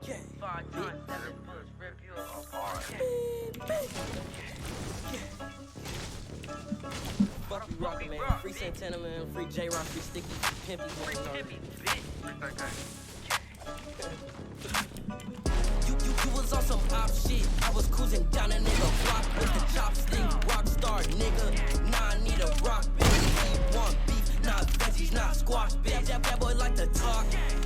Yeah. 5 times 7 bullets rip you apart. Fuck you rockin', man. Free Santana, man. Free J-Rock, free Sticky, Pimpy, Free Tippy, bitch. You was on some op shit. I was cruising down a nigga block with the chopstick. Rockstar nigga. Nah, I need a rock, bitch. He want beef, not veggies, not squash, bitch. That boy like to talk.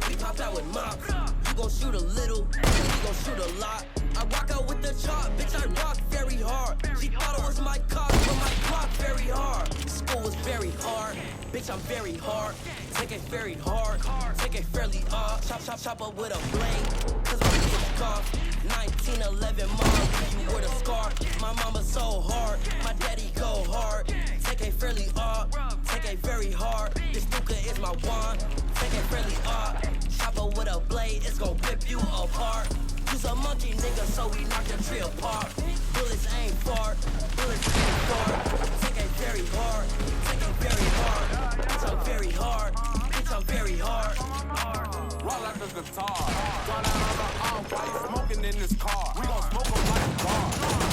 We popped out with mops. You gon' shoot a little, we gon' shoot a lot. I rock out with the chop, bitch. I rock very hard. She thought it was my cock, but my clock very hard. School was very hard, bitch. I'm very hard. Take it very hard, take it fairly hard. Chop up with a blade, cause my bitch cough. 1911 mom, you wore the scar. My mama so hard, my daddy go hard. Take it fairly hard, take it very hard. This Duka is my wand, take it fairly hard. Chop up with a blade, it's gon' rip you apart. Use a monkey nigga, so we knock the tree apart. Bullets ain't far, bullets ain't far. Take it very hard, take it very hard. Bitch, I'm very hard, bitch, I'm very hard. Rock like a guitar, draw down on the all-white, smoking in this car. We gon' smoke 'em like a bar.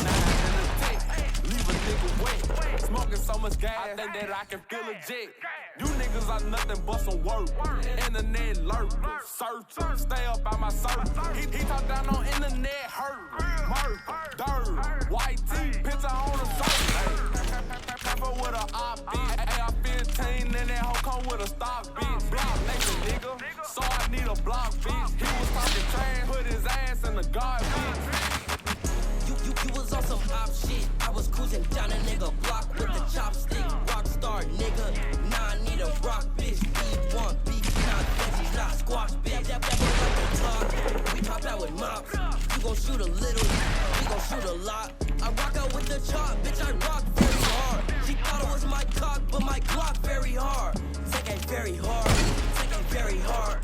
9 in the dick, leave a nigga wet. Smoking so much gas, I think that I can feel a jet. You niggas are nothing but some work. Internet lurkers, searchers, stay up by my circle. He talk down on internet, hurt, murk, dirt, white tee, picture on the surface. Pepper with a op, bitch. AR-15 and that hoe come with a stock, bitch. Block nigga, nigga. So I need a block, bitch. He was talking trash, put his ass in the garbage. You was on some op shit. I was cruising down a nigga block with the chopstick. Rockstar nigga. Nah, I need a rock, bitch. Eat one beef, not veggies, not squash, bitch. That boy like to talk. We pop out with mops. You gon' shoot a little, we gon' shoot a lot. I rock out with the chop, bitch. I rock very hard. She thought it was my cock, but my Glock very hard. Take it very hard, take it very hard.